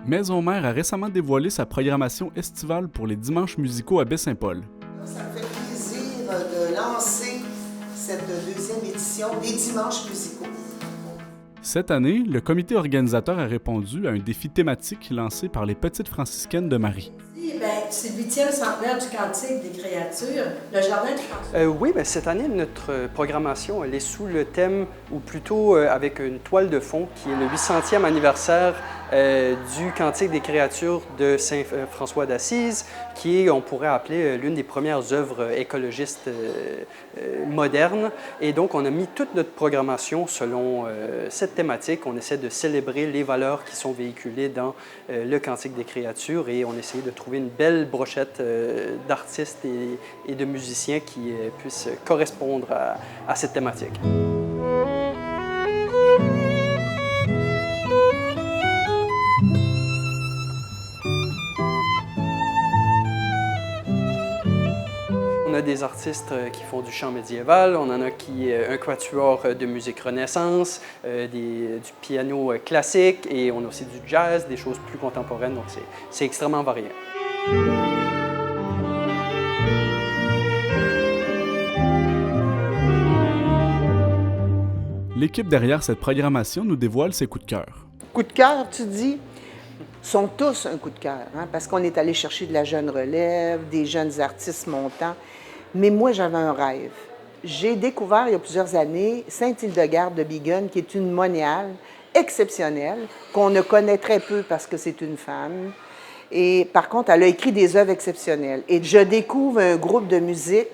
Maison Mère a récemment dévoilé sa programmation estivale pour les dimanches musicaux à Baie-Saint-Paul. Ça me fait plaisir de lancer cette deuxième édition des dimanches musicaux. Cette année, le comité organisateur a répondu à un défi thématique lancé par les Petites franciscaines de Marie. C'est le 8e centenaire du Cantique des créatures, le jardin de François. Oui, cette année, notre programmation, elle est sous le thème, ou plutôt avec une toile de fond, qui est le 800e anniversaire du Cantique des créatures de Saint François d'Assise, qui est, on pourrait appeler, l'une des premières œuvres écologistes modernes. Et donc, on a mis toute notre programmation selon cette thématique. On essaie de célébrer les valeurs qui sont véhiculées dans le Cantique des créatures et on essaie de trouver une belle brochette d'artistes et de musiciens qui puissent correspondre à cette thématique. On a des artistes qui font du chant médiéval, on en a qui un quatuor de musique renaissance, du piano classique et on a aussi du jazz, des choses plus contemporaines, donc c'est extrêmement varié. L'équipe derrière cette programmation nous dévoile ses coups de cœur. Coup de cœur, tu dis, sont tous un coup de cœur, hein, parce qu'on est allé chercher de la jeune relève, des jeunes artistes montants. Mais moi, j'avais un rêve. J'ai découvert il y a plusieurs années Sainte-Hildegarde de Biggen, qui est une moniale exceptionnelle, qu'on ne connaît très peu parce que c'est une femme. Et par contre, elle a écrit des œuvres exceptionnelles. Et je découvre un groupe de musique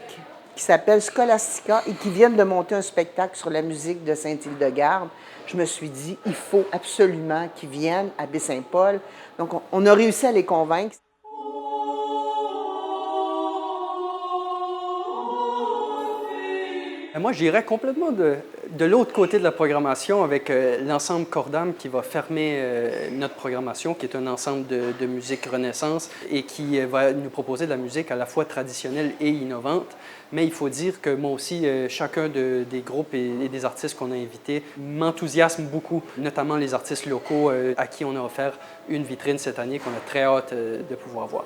qui s'appelle Scholastica et qui viennent de monter un spectacle sur la musique de Sainte-Hildegarde. Je me suis dit, il faut absolument qu'ils viennent à Baie-Saint-Paul. Donc, on a réussi à les convaincre. Moi, j'irais complètement de l'autre côté de la programmation avec l'ensemble Cordam qui va fermer notre programmation, qui est un ensemble de musique renaissance et qui va nous proposer de la musique à la fois traditionnelle et innovante. Mais il faut dire que moi aussi, chacun des groupes et des artistes qu'on a invités m'enthousiasme beaucoup, notamment les artistes locaux à qui on a offert une vitrine cette année qu'on a très hâte de pouvoir voir.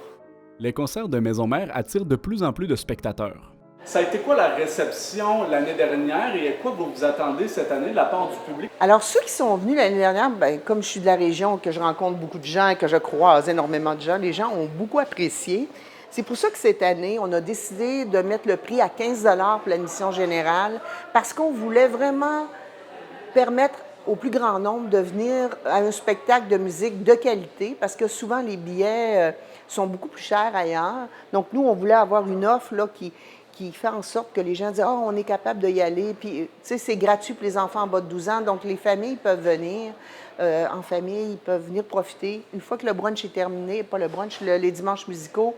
Les concerts de Maison Mère attirent de plus en plus de spectateurs. Ça a été quoi la réception l'année dernière et à quoi vous vous attendez cette année de la part du public? Alors, ceux qui sont venus l'année dernière, bien, comme je suis de la région, que je rencontre beaucoup de gens, que je croise énormément de gens, les gens ont beaucoup apprécié. C'est pour ça que cette année, on a décidé de mettre le prix à 15 $ pour l'admission générale parce qu'on voulait vraiment permettre au plus grand nombre de venir à un spectacle de musique de qualité parce que souvent, les billets sont beaucoup plus chers ailleurs. Donc, nous, on voulait avoir une offre là, qui fait en sorte que les gens disent « Ah, on est capable d'y aller ». Puis, tu sais, c'est gratuit pour les enfants en bas de 12 ans, donc les familles peuvent venir en famille, ils peuvent venir profiter. Une fois que le brunch est terminé, pas le brunch, les dimanches musicaux,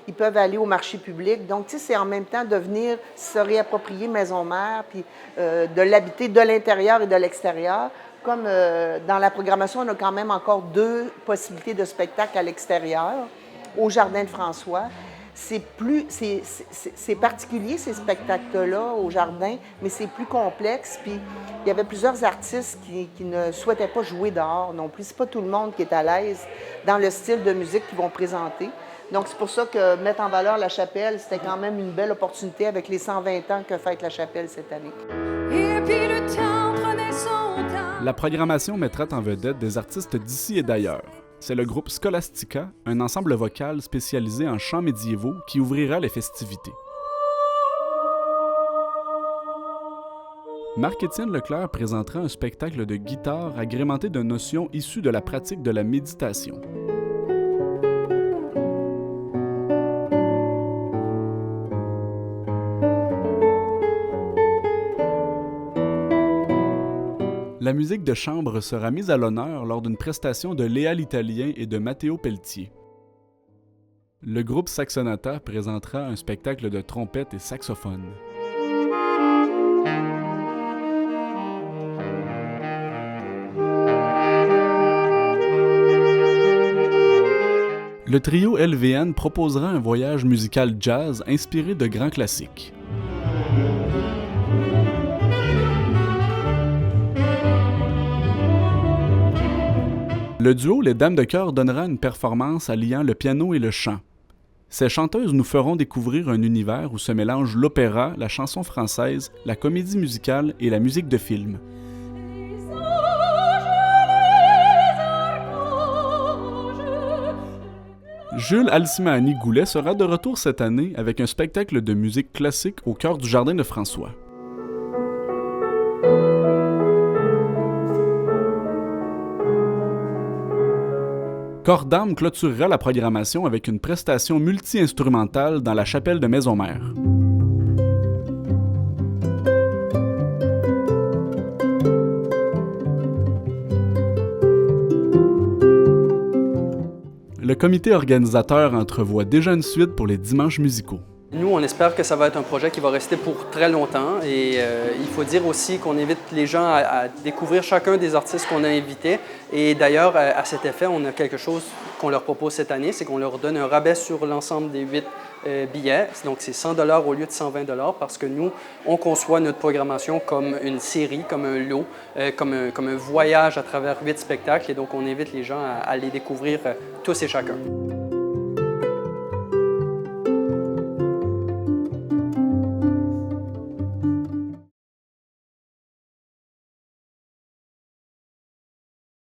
ils peuvent aller au marché public. Donc, tu sais, c'est en même temps de venir se réapproprier Maison Mère, puis de l'habiter de l'intérieur et de l'extérieur. Comme dans la programmation, on a quand même encore 2 possibilités de spectacle à l'extérieur, au Jardin de François. C'est particulier, ces spectacles-là, au jardin, mais c'est plus complexe. Puis, il y avait plusieurs artistes qui ne souhaitaient pas jouer dehors non plus. C'est pas tout le monde qui est à l'aise dans le style de musique qu'ils vont présenter. Donc, c'est pour ça que mettre en valeur la chapelle, c'était quand même une belle opportunité avec les 120 ans que fête la chapelle cette année. Et puis le temps prenait son temps. La programmation mettra en vedette des artistes d'ici et d'ailleurs. C'est le groupe Scholastica, un ensemble vocal spécialisé en chants médiévaux qui ouvrira les festivités. Marc-Étienne Leclerc présentera un spectacle de guitare agrémenté de notions issues de la pratique de la méditation. La musique de chambre sera mise à l'honneur lors d'une prestation de Léa l'Italien et de Matteo Pelletier. Le groupe Saxonata présentera un spectacle de trompette et saxophone. Le trio LVN proposera un voyage musical jazz inspiré de grands classiques. Le duo Les Dames de Cœur donnera une performance alliant le piano et le chant. Ces chanteuses nous feront découvrir un univers où se mélangent l'opéra, la chanson française, la comédie musicale et la musique de film. Jules Alcimani-Goulet sera de retour cette année avec un spectacle de musique classique au cœur du Jardin de François. Corps d'âme clôturera la programmation avec une prestation multi-instrumentale dans la chapelle de Maisonmère. Le comité organisateur entrevoit déjà une suite pour les dimanches musicaux. Nous, on espère que ça va être un projet qui va rester pour très longtemps et il faut dire aussi qu'on invite les gens à découvrir chacun des artistes qu'on a invités. Et d'ailleurs, à cet effet, on a quelque chose qu'on leur propose cette année, c'est qu'on leur donne un rabais sur l'ensemble des 8 billets. Donc, c'est 100 $ au lieu de 120 $ parce que nous, on conçoit notre programmation comme une série, comme un lot, comme un voyage à travers 8 spectacles. Et donc, on invite les gens à les découvrir tous et chacun.